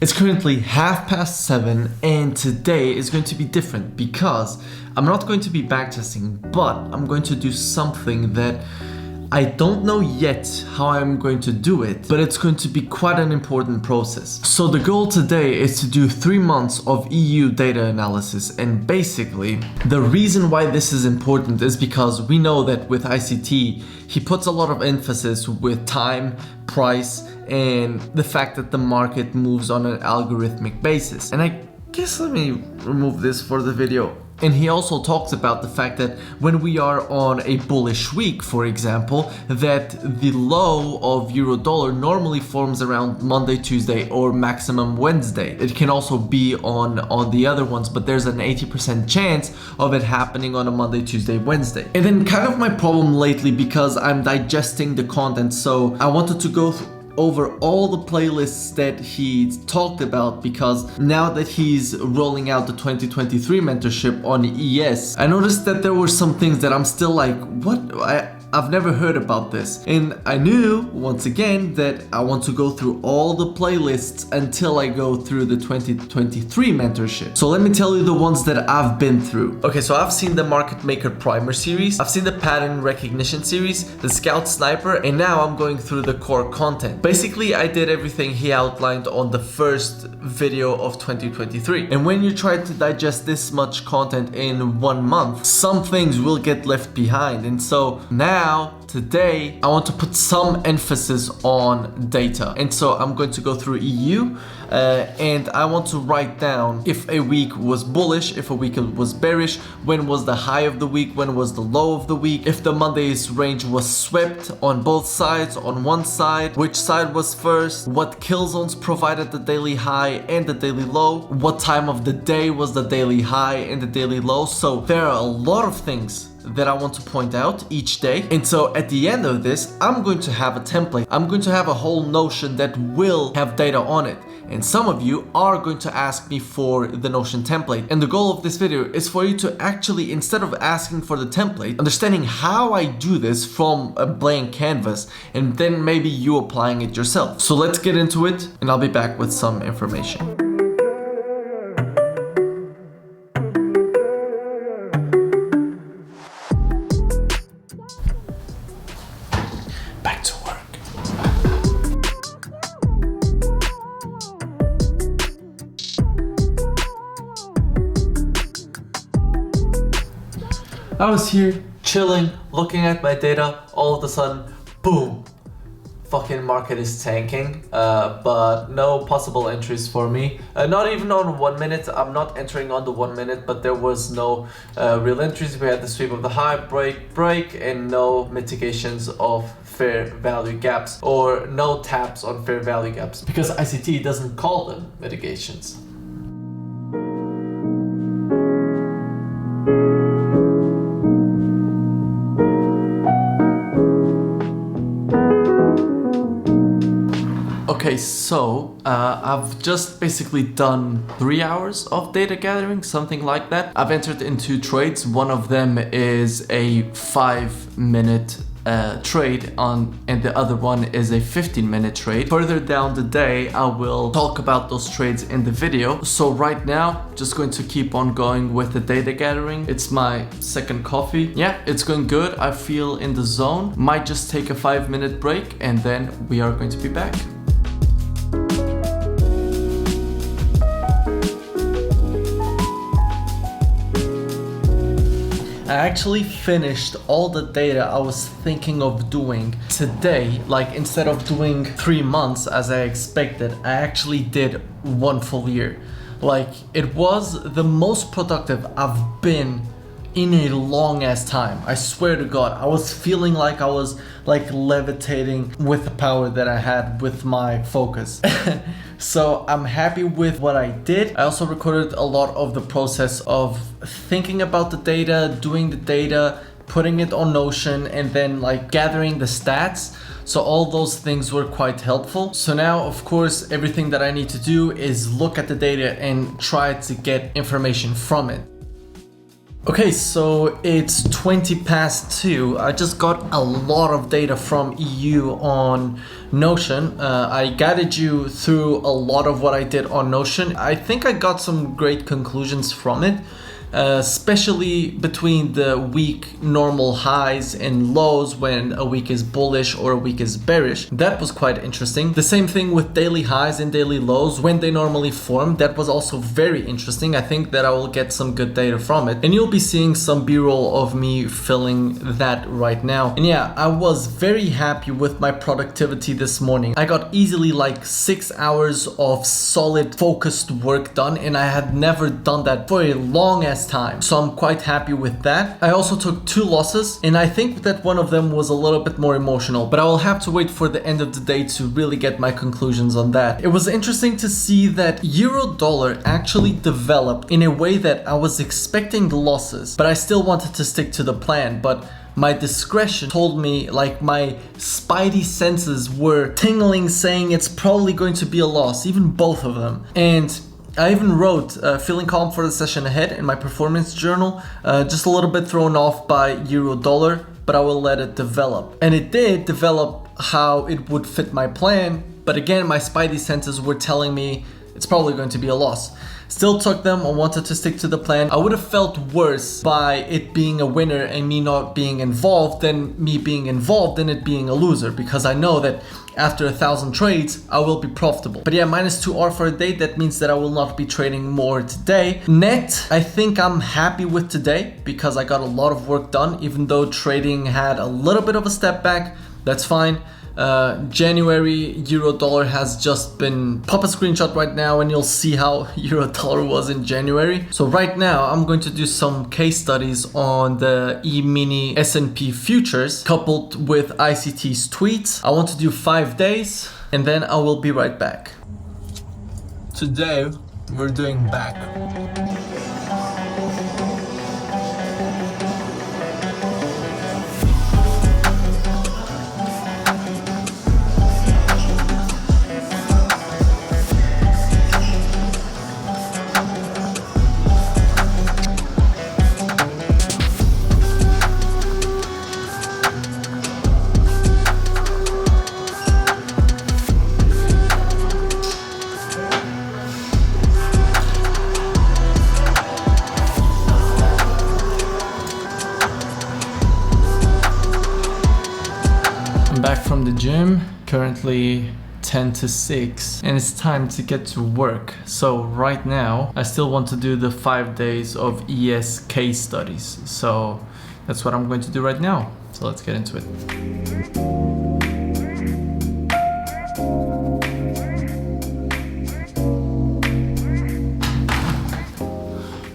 It's currently 7:30 and today is going to be different because I'm not going to be backtesting, but I'm going to do something that I don't know yet how I'm going to do it, but it's going to be quite an important process. So the goal today is to do 3 months of EU data analysis, and basically the reason why this is important is because we know that with ICT he puts a lot of emphasis with time, price, and the fact that the market moves on an algorithmic basis. And I guess let me remove this for the video. And he also talks about the fact that when we are on a bullish week, for example, that the low of euro dollar normally forms around Monday, Tuesday, or maximum Wednesday. It can also be on the other ones, but there's an 80% chance of it happening on a Monday, Tuesday, Wednesday. And then kind of my problem lately, because I'm digesting the content, so I wanted to go over all the playlists that he talked about, because now that he's rolling out the 2023 mentorship on ES, I noticed that there were some things that I'm still like, what? I've never heard about this. And I knew, once again, that I want to go through all the playlists until I go through the 2023 mentorship. So let me tell you the ones that I've been through. Okay, so I've seen the Market Maker Primer series, I've seen the Pattern Recognition series, the Scout Sniper, and now I'm going through the core content. Basically, I did everything he outlined on the first video of 2023. And when you try to digest this much content in 1 month, some things will get left behind. And so now, today, I want to put some emphasis on data. And so I'm going to go through EU and I want to write down if a week was bullish, if a week was bearish, when was the high of the week, when was the low of the week, if the Monday's range was swept on both sides, on one side, which side was first, what kill zones provided the daily high and the daily low, what time of the day was the daily high and the daily low. So there are a lot of things that I want to point out each day. And so at the end of this, I'm going to have a template. I'm going to have a whole Notion that will have data on it. And some of you are going to ask me for the Notion template. And the goal of this video is for you to actually, instead of asking for the template, understanding how I do this from a blank canvas, and then maybe you applying it yourself. So let's get into it, and I'll be back with some information. Back to work. I was here chilling, looking at my data, all of a sudden, boom, fucking market is tanking, but no possible entries for me. Not even on 1 minute. I'm not entering on the 1 minute, but there was no real entries. We had the sweep of the high, break, and no mitigations of fair value gaps, or no taps on fair value gaps, because ICT doesn't call them mitigations. Okay, so I've just basically done 3 hours of data gathering, something like that. I've entered into trades. One of them is a 5-minute trade and the other one is a 15-minute trade. Further down the day, I will talk about those trades in the video. So right now, just going to keep on going with the data gathering. It's my second coffee. Yeah, it's going good. I feel in the zone. Might just take a 5-minute break and then we are going to be back. I actually finished all the data I was thinking of doing today. Like, instead of doing 3 months as I expected, I actually did 1 full year. Like, it was the most productive I've been in a long ass time. I swear to God, I was feeling like I was like levitating with the power that I had with my focus. So I'm happy with what I did. I also recorded a lot of the process of thinking about the data, doing the data, putting it on Notion, and then like gathering the stats. So all those things were quite helpful. So now, of course, everything that I need to do is look at the data and try to get information from it. Okay, so it's 20 past 2. I just got a lot of data from EU on Notion. I guided you through a lot of what I did on Notion. I think I got some great conclusions from it. Especially between the week normal highs and lows when a week is bullish or a week is bearish. That was quite interesting. The same thing with daily highs and daily lows when they normally form. That was also very interesting. I think that I will get some good data from it. And you'll be seeing some b-roll of me filling that right now. And yeah, I was very happy with my productivity this morning. I got easily like 6 hours of solid focused work done, and I had never done that for a long ass time. So I'm quite happy with that. I also took 2 losses, and I think that one of them was a little bit more emotional, but I will have to wait for the end of the day to really get my conclusions on that. It was interesting to see that euro dollar actually developed in a way that I was expecting the losses, but I still wanted to stick to the plan. But my discretion told me, like my spidey senses were tingling saying it's probably going to be a loss, even both of them. And I even wrote feeling calm for the session ahead in my performance journal, just a little bit thrown off by euro dollar, but I will let it develop. And it did develop how it would fit my plan, but again, my spidey senses were telling me it's probably going to be a loss. Still took them. I wanted to stick to the plan. I would have felt worse by it being a winner and me not being involved than me being involved and it being a loser, because I know that after 1,000 trades, I will be profitable. But yeah, -2R for a day. That means that I will not be trading more today. Net, I think I'm happy with today because I got a lot of work done, even though trading had a little bit of a step back. That's fine. January euro dollar has just been, pop a screenshot right now and you'll see how euro dollar was in January. So right now I'm going to do some case studies on the E-mini S&P futures coupled with ICT's tweets. I want to do 5 days and then I will be right back. Today we're doing back. Back from the gym, currently 10 to 6, and it's time to get to work. So right now I still want to do the 5 days of ES case studies, so that's what I'm going to do right now. So let's get into it.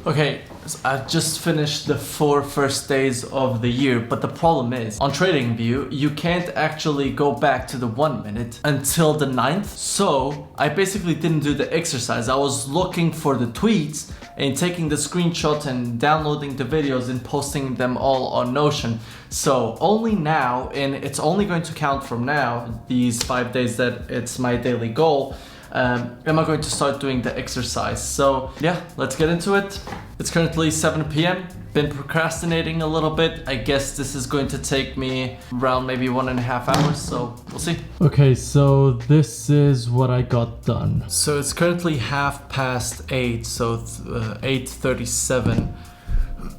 Okay, so I just finished the 4 first days of the year, but the problem is, on TradingView, you can't actually go back to the 1 minute until the 9th. So I basically didn't do the exercise. I was looking for the tweets and taking the screenshots and downloading the videos and posting them all on Notion. So only now, and it's only going to count from now, these 5 days that it's my daily goal, am I going to start doing the exercise. So yeah, let's get into it. It's currently 7 p.m. Been procrastinating a little bit. I guess this is going to take me around maybe 1.5 hours, so we'll see. Okay, so this is what I got done. So it's currently 8:30, so 8:37.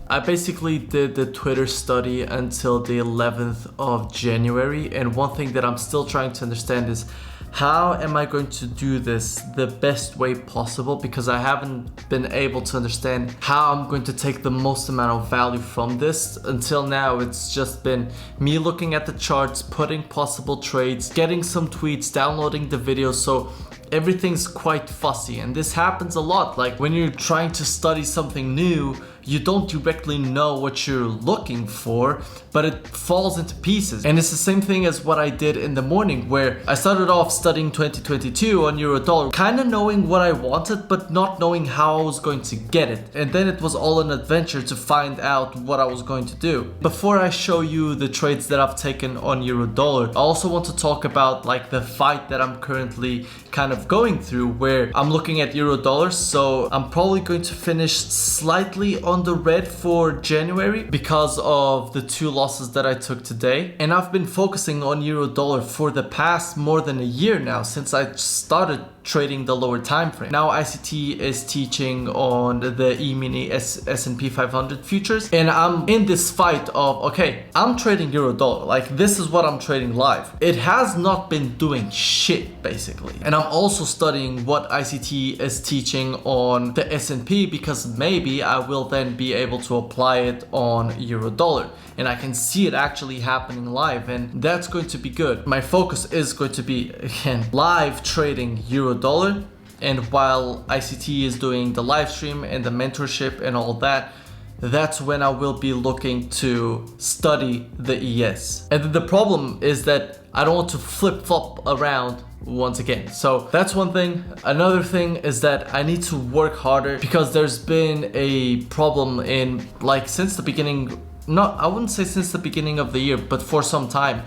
I basically did the Twitter study until the 11th of January, and one thing that I'm still trying to understand is how am I going to do this the best way possible, because I haven't been able to understand how I'm going to take the most amount of value from this. Until now, it's just been me looking at the charts, putting possible trades, getting some tweets, downloading the videos, so everything's quite fussy. And this happens a lot, like when you're trying to study something new, you don't directly know what you're looking for, but it falls into pieces. And it's the same thing as what I did in the morning, where I started off studying 2022 on Eurodollar, kind of knowing what I wanted, but not knowing how I was going to get it. And then it was all an adventure to find out what I was going to do. Before I show you the trades that I've taken on Eurodollar, I also want to talk about like the fight that I'm currently kind of going through, where I'm looking at Eurodollar. So I'm probably going to finish slightly on on the red for January because of the 2 losses that I took today. And I've been focusing on euro dollar for the past more than a year now, since I started trading the lower time frame. Now ICT is teaching on the E-mini S&P 500 futures, and I'm in this fight of, okay, I'm trading euro dollar, like this is what I'm trading live. It has not been doing shit basically. And I'm also studying what ICT is teaching on the S&P, because maybe I will then be able to apply it on euro dollar, and I can see it actually happening live, and that's going to be good. My focus is going to be, again, live trading euro dollar, and while ICT is doing the live stream and the mentorship and all that, that's when I will be looking to study the ES. And the problem is that I don't want to flip-flop around once again. So that's one thing. Another thing is that I need to work harder, because there's been a problem in, like, since the beginning, I wouldn't say since the beginning of the year, but for some time,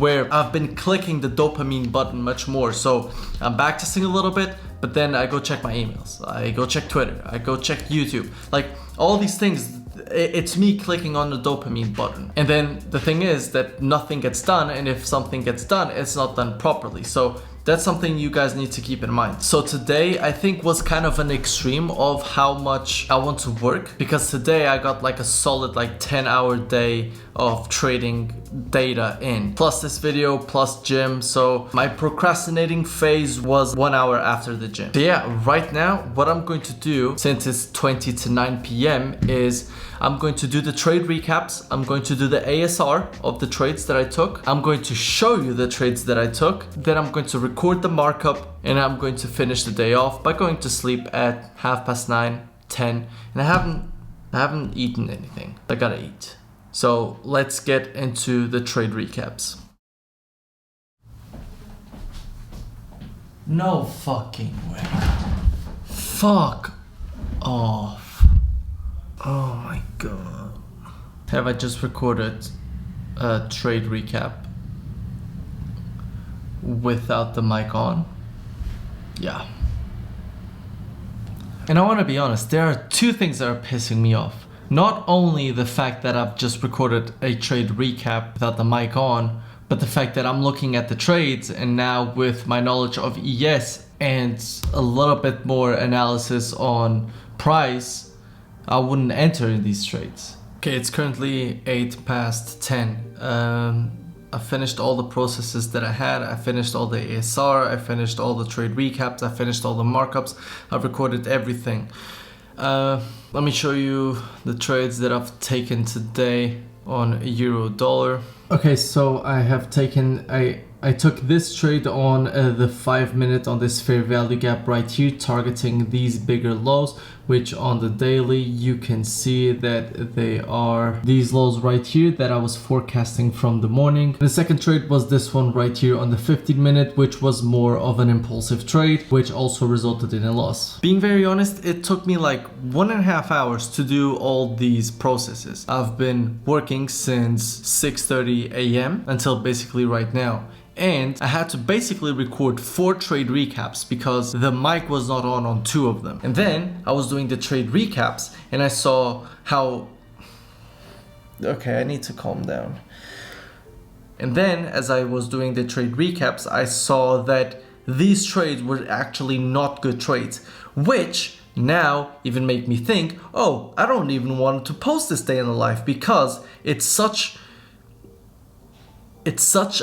where I've been clicking the dopamine button much more. So I'm backtesting a little bit, but then I go check my emails, I go check Twitter, I go check YouTube, like all these things. It's me clicking on the dopamine button. And then the thing is that nothing gets done, and if something gets done, it's not done properly. So that's something you guys need to keep in mind. So today I think was kind of an extreme of how much I want to work, because today I got like a solid 10-hour day of trading data in, plus this video, plus gym. So my procrastinating phase was 1 hour after the gym. So yeah, right now what I'm going to do, since it's 20 to 9 p.m. is I'm going to do the trade recaps. I'm going to do the ASR of the trades that I took. I'm going to show you the trades that I took. Then I'm going to record the markup, and I'm going to finish the day off by going to sleep at 9:30, 10. And I haven't eaten anything. I gotta eat. So let's get into the trade recaps. No fucking way. Fuck off. Oh my god. Have I just recorded a trade recap without the mic on? Yeah. And I want to be honest, there are 2 things that are pissing me off. Not only the fact that I've just recorded a trade recap without the mic on, but the fact that I'm looking at the trades, and now with my knowledge of ES and a little bit more analysis on price, I wouldn't enter in these trades. Okay, it's currently 10:08. I finished all the processes that I had. I finished all the ASR, I finished all the trade recaps, I finished all the markups, I've recorded everything. Let me show you the trades that I've taken today on euro dollar. Okay, so I have taken I took this trade on the 5 minute on this fair value gap right here, targeting these bigger lows, which on the daily you can see that they are these lows right here that I was forecasting from the morning. The second trade was this one right here on the 15 minute, which was more of an impulsive trade, which also resulted in a loss. Being very honest, it took me like 1.5 hours to do all these processes. I've been working since 6:30 a.m. until basically right now. And I had to basically record 4 trade recaps because the mic was not on 2 of them. And then I was doing the trade recaps and I saw how... Okay, I need to calm down. And then as I was doing the trade recaps, I saw that these trades were actually not good trades, which now even make me think, oh, I don't even want to post this day in the life, because it's such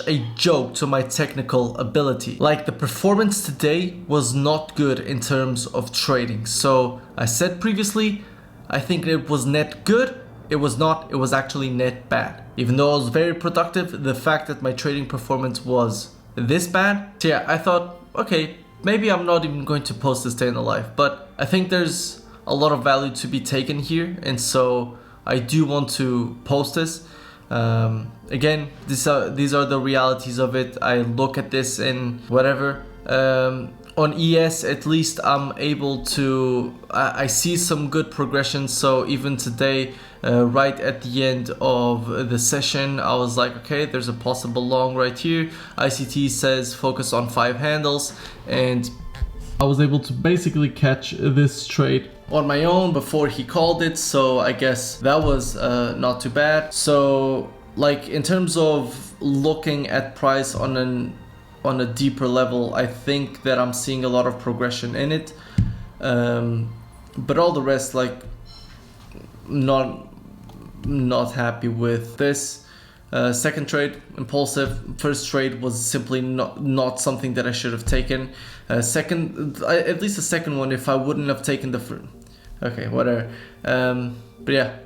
a joke to my technical ability. Like, the performance today was not good in terms of trading. So I said previously, I think it was net good. It was not, it was actually net bad. Even though I was very productive, the fact that my trading performance was this bad. So yeah, I thought, okay, maybe I'm not even going to post this day in the life, but I think there's a lot of value to be taken here. And so I do want to post this. Again, these are the realities of it. I look at this and whatever. On ES, at least I'm able to, I see some good progression. So even today, right at the end of the session, I was like, okay, there's a possible long right here. ICT says focus on 5 handles, and I was able to basically catch this trade on my own before he called it, so I guess that was not too bad. So like in terms of looking at price on a deeper level, I think that I'm seeing a lot of progression in it, but all the rest, like, not happy with this. Second trade, impulsive. First trade was simply not something that I should have taken. Second, at least the second one, if I wouldn't have taken the first. Okay, whatever. But yeah,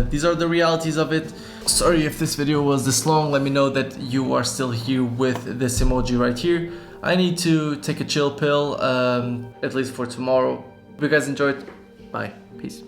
these are the realities of it. Sorry if this video was this long. Let me know that you are still here with this emoji right here. I need to take a chill pill, at least for tomorrow. Hope you guys enjoyed. Bye. Peace.